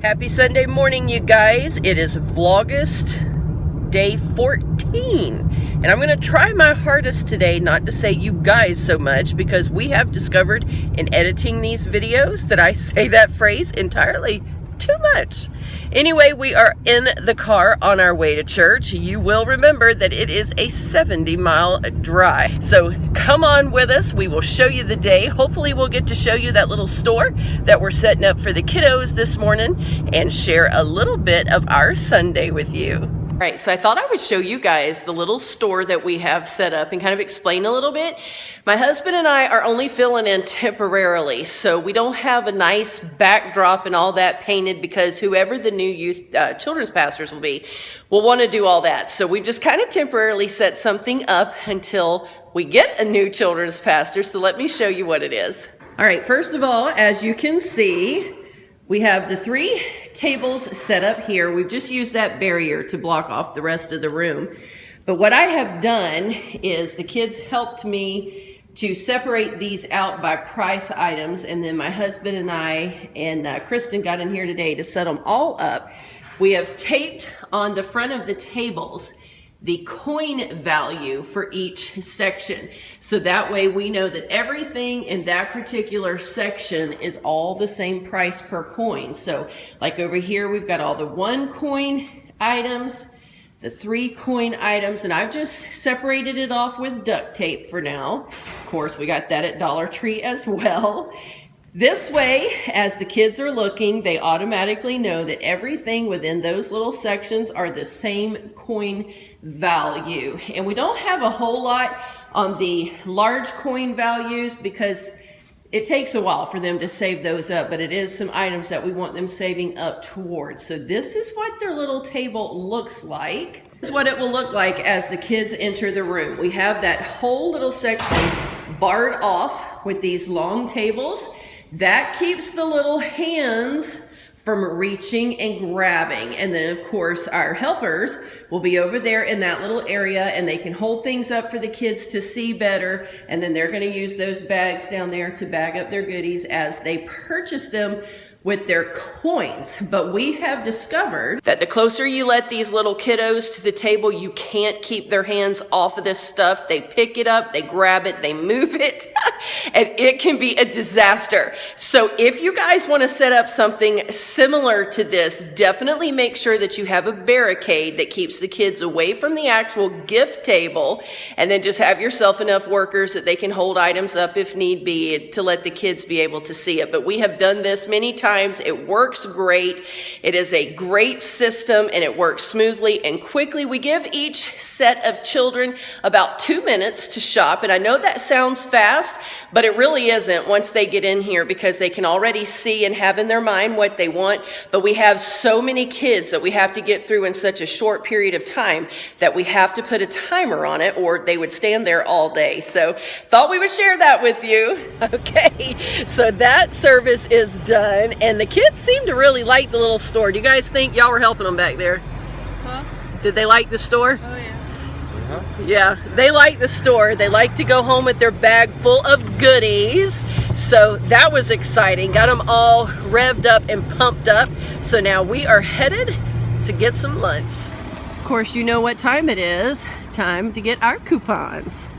Happy Sunday morning, you guys. It is Vlogust day 14. And I'm going to try my hardest today not to say you guys so much, because we have discovered in editing these videos that I say that phrase entirely too much. Anyway, we are in the car on our way to church. You will remember that it is a 70-mile drive. So come on with us. We will show you the day. Hopefully we'll get to show you that little store that we're setting up for the kiddos this morning and share a little bit of our Sunday with you. All right, so I thought I would show you guys the little store that we have set up and kind of explain a little bit. My husband and I are only filling in temporarily, so we don't have a nice backdrop and all that painted, because whoever the new youth children's pastors will be will want to do all that. So we've just kind of temporarily set something up until we get a new children's pastor. So let me show you what it is. All right, first of all, as you can see, we have the 3 tables set up here. We've just used that barrier to block off the rest of the room. But what I have done is the kids helped me to separate these out by price items, and then my husband and I and Kristen got in here today to set them all up. We have taped on the front of the tables the coin value for each section. So that way we know that everything in that particular section is all the same price per coin. So like over here, we've got all the 1 coin items, the 3 coin items, and I've just separated it off with duct tape for now. Of course, we got that at Dollar Tree as well. This way, as the kids are looking, they automatically know that everything within those little sections are the same coin value. And we don't have a whole lot on the large coin values because it takes a while for them to save those up, but it is some items that we want them saving up towards. So this is what their little table looks like. This is what it will look like as the kids enter the room. We have that whole little section barred off with these long tables. That keeps the little hands from reaching and grabbing. And then of course our helpers will be over there in that little area, and they can hold things up for the kids to see better. And then they're going to use those bags down there to bag up their goodies as they purchase them with their coins. But we have discovered that the closer you let these little kiddos to the table, you can't keep their hands off of this stuff. They pick it up, they grab it, they move it, and it can be a disaster. So if you guys want to set up something similar to this, definitely make sure that you have a barricade that keeps the kids away from the actual gift table, and then just have yourself enough workers that they can hold items up if need be to let the kids be able to see it. But we have done this many times. It works great. It is a great system and it works smoothly and quickly. We give each set of children about 2 minutes to shop. And I know that sounds fast, but it really isn't once they get in here, because they can already see and have in their mind what they want. But we have so many kids that we have to get through in such a short period of time that we have to put a timer on it, or they would stand there all day. So thought we would share that with you. Okay, so that service is done. And the kids seem to really like the little store. Do you guys think y'all were helping them back there? Huh? Did they like the store? Oh, yeah. Yeah, they like the store. They like to go home with their bag full of goodies. So that was exciting. Got them all revved up and pumped up. So now we are headed to get some lunch. Of course, you know what time it is. Time to get our coupons.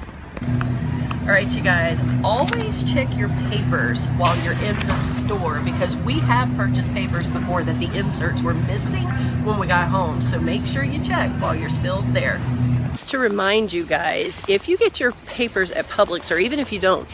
All right, you guys, always check your papers while you're in the store, because we have purchased papers before that the inserts were missing when we got home. So make sure you check while you're still there. Just to remind you guys, if you get your papers at Publix, or even if you don't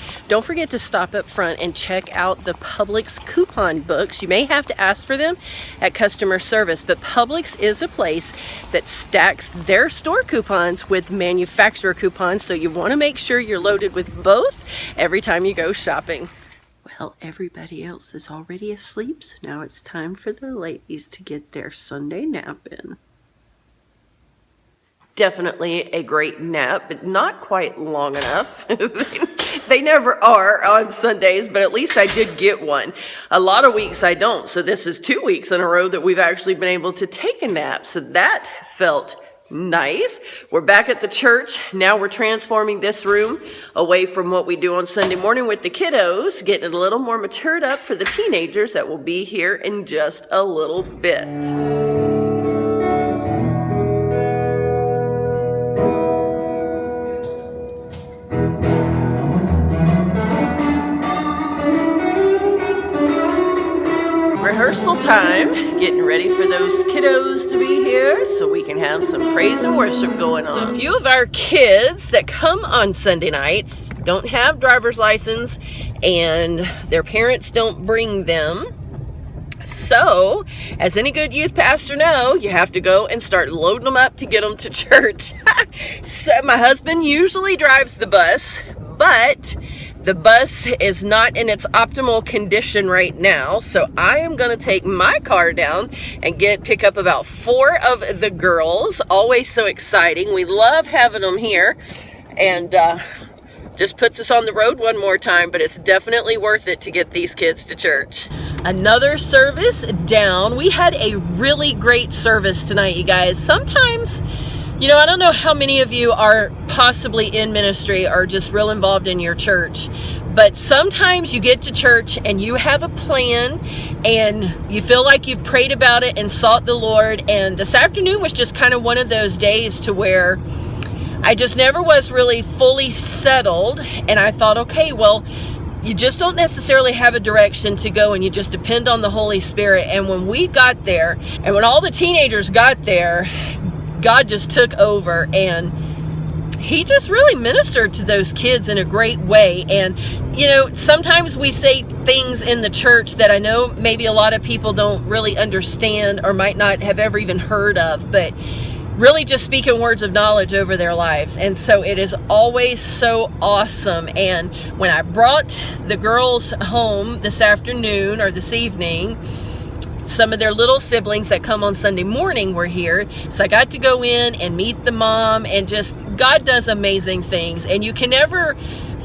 forget to stop up front and check out the Publix coupon books. You may have to ask for them at customer service, but Publix is a place that stacks their store coupons with manufacturer coupons, so you want to make sure you're loaded with both every time you go shopping. Well, everybody else is already asleep, so now it's time for the ladies to get their Sunday nap in. Definitely a great nap, but not quite long enough. They never are on Sundays, but at least I did get one. A lot of weeks I don't, so this is 2 weeks in a row that we've actually been able to take a nap, so that felt Nice. We're back at the church. Now we're transforming this room away from what we do on Sunday morning with the kiddos, getting it a little more matured up for the teenagers that will be here in just a little bit. Rehearsal time, getting ready for those kiddos to be here so we can have some praise and worship going on. So a few of our kids that come on Sunday nights don't have driver's license and their parents don't bring them. So, as any good youth pastor know, you have to go and start loading them up to get them to church. So my husband usually drives the bus, but the bus is not in its optimal condition right now, so I am going to take my car down and pick up about 4 of the girls. Always so exciting. We love having them here, and just puts us on the road one more time, but it's definitely worth it to get these kids to church. Another service down. We had a really great service tonight, you guys. Sometimes, you know, I don't know how many of you are possibly in ministry or just real involved in your church, but sometimes you get to church and you have a plan and you feel like you've prayed about it and sought the Lord. And this afternoon was just kind of one of those days to where I just never was really fully settled. And I thought, okay, well, you just don't necessarily have a direction to go and you just depend on the Holy Spirit. And when we got there and when all the teenagers got there, God just took over and he just really ministered to those kids in a great way. And, you know, sometimes we say things in the church that I know maybe a lot of people don't really understand or might not have ever even heard of, but really just speaking words of knowledge over their lives. And so it is always so awesome. And when I brought the girls home this afternoon or this evening, some of their little siblings that come on Sunday morning were here. So I got to go in and meet the mom, and just God does amazing things. And you can never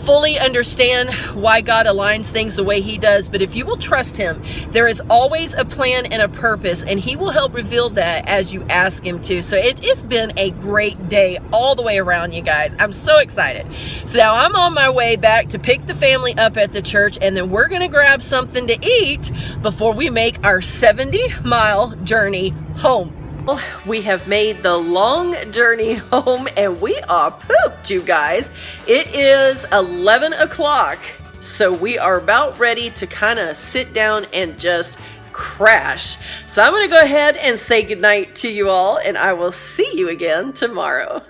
fully understand why God aligns things the way he does, but if you will trust him, there is always a plan and a purpose, and he will help reveal that as you ask him to. So it's been a great day all the way around, you guys. I'm so excited. So now I'm on my way back to pick the family up at the church, and then we're gonna grab something to eat before we make our 70-mile journey home. We have made the long journey home and we are pooped, you guys. It is 11 o'clock, so we are about ready to kind of sit down and just crash. So I'm going to go ahead and say goodnight to you all, and I will see you again tomorrow.